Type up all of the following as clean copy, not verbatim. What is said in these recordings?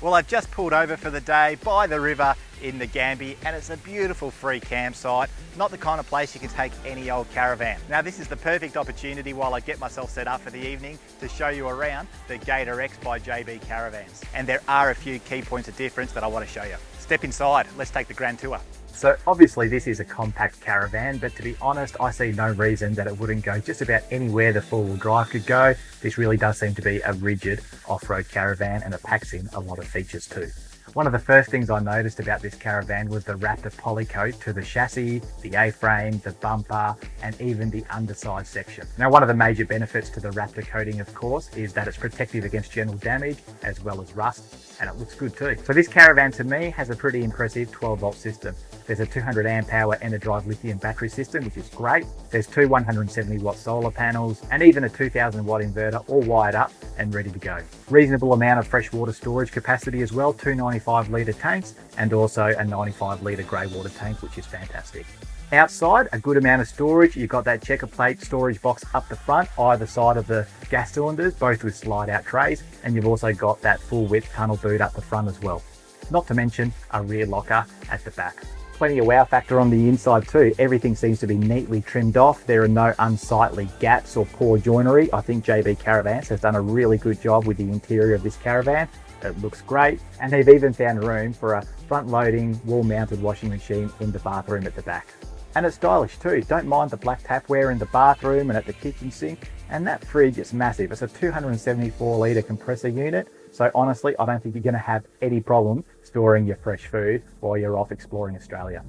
Well, I've just pulled over for the day by the river in the Gambie, and it's a beautiful free campsite. Not the kind of place you can take any old caravan. Now, this is the perfect opportunity while I get myself set up for the evening to show you around the Gator X by JB Caravans. And there are a few key points of difference that I want to show you. Step inside, let's take the grand tour. So obviously this is a compact caravan, but to be honest, I see no reason that it wouldn't go just about anywhere the four-wheel drive could go. This really does seem to be a rigid off-road caravan, and it packs in a lot of features too. One of the first things I noticed about this caravan was the Raptor polycoat to the chassis, the A-frame, the bumper, and even the underside section. Now, one of the major benefits to the Raptor coating, of course, is that it's protective against general damage as well as rust, and it looks good too. So this caravan to me has a pretty impressive 12-volt system. There's a 200 amp hour Energize lithium battery system, which is great. There's two 170 watt solar panels and even a 2000 watt inverter, all wired up and ready to go. Reasonable amount of freshwater storage capacity as well, two 95 litre tanks and also a 95 litre grey water tank, which is fantastic. Outside, a good amount of storage. You've got that checker plate storage box up the front, either side of the gas cylinders, both with slide out trays, and you've also got that full width tunnel boot up the front as well. Not to mention a rear locker at the back. Plenty of wow factor on the inside too. Everything seems to be neatly trimmed off. There are no unsightly gaps or poor joinery. I think JB Caravans has done a really good job with the interior of this caravan. It looks great, and they've even found room for a front-loading wall-mounted washing machine in the bathroom at the back. And it's stylish too. Don't mind the black tapware in the bathroom and at the kitchen sink. And that fridge is massive. It's a 274 litre compressor unit. So honestly, I don't think you're going to have any problem storing your fresh food while you're off exploring Australia.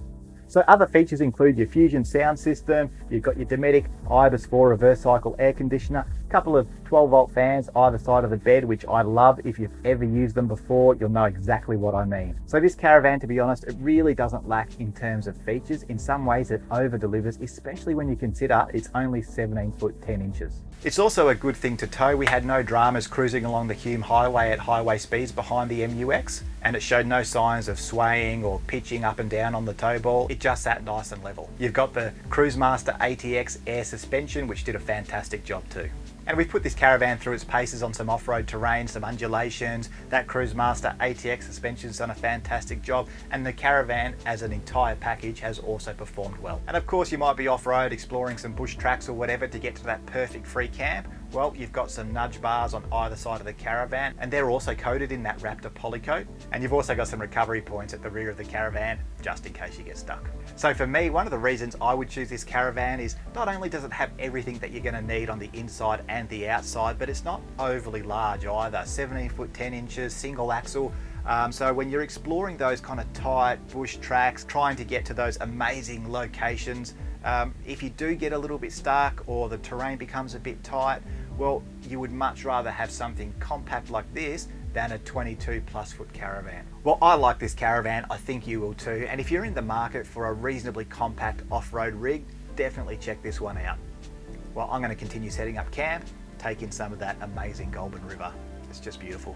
So other features include your Fusion sound system, you've got your Dometic Ibis 4 reverse cycle air conditioner, a couple of 12 volt fans either side of the bed, which I love. If you've ever used them before, you'll know exactly what I mean. So this caravan, to be honest, it really doesn't lack in terms of features. In some ways it over delivers, especially when you consider it's only 17 foot 10 inches. It's also a good thing to tow. We had no dramas cruising along the Hume Highway at highway speeds behind the MUX, and it showed no signs of swaying or pitching up and down on the tow ball. It just sat nice and level. You've got the Cruisemaster ATX air suspension, which did a fantastic job too. And we've put this caravan through its paces on some off-road terrain, some undulations. That Cruisemaster ATX suspension's done a fantastic job, and the caravan as an entire package has also performed well. And of course, you might be off-road exploring some bush tracks or whatever to get to that perfect free camp. Well, you've got some nudge bars on either side of the caravan, and they're also coated in that Raptor polycoat. And you've also got some recovery points at the rear of the caravan, just in case you get stuck. So for me, one of the reasons I would choose this caravan is not only does it have everything that you're going to need on the inside and the outside, but it's not overly large either. 17 foot 10 inches, single axle. So when you're exploring those kind of tight bush tracks, trying to get to those amazing locations, if you do get a little bit stuck or the terrain becomes a bit tight, well, you would much rather have something compact like this than a 22 plus foot caravan. Well, I like this caravan, I think you will too, and if you're in the market for a reasonably compact off-road rig, definitely check this one out. Well, I'm going to continue setting up camp, take in some of that amazing Goulburn River. It's just beautiful.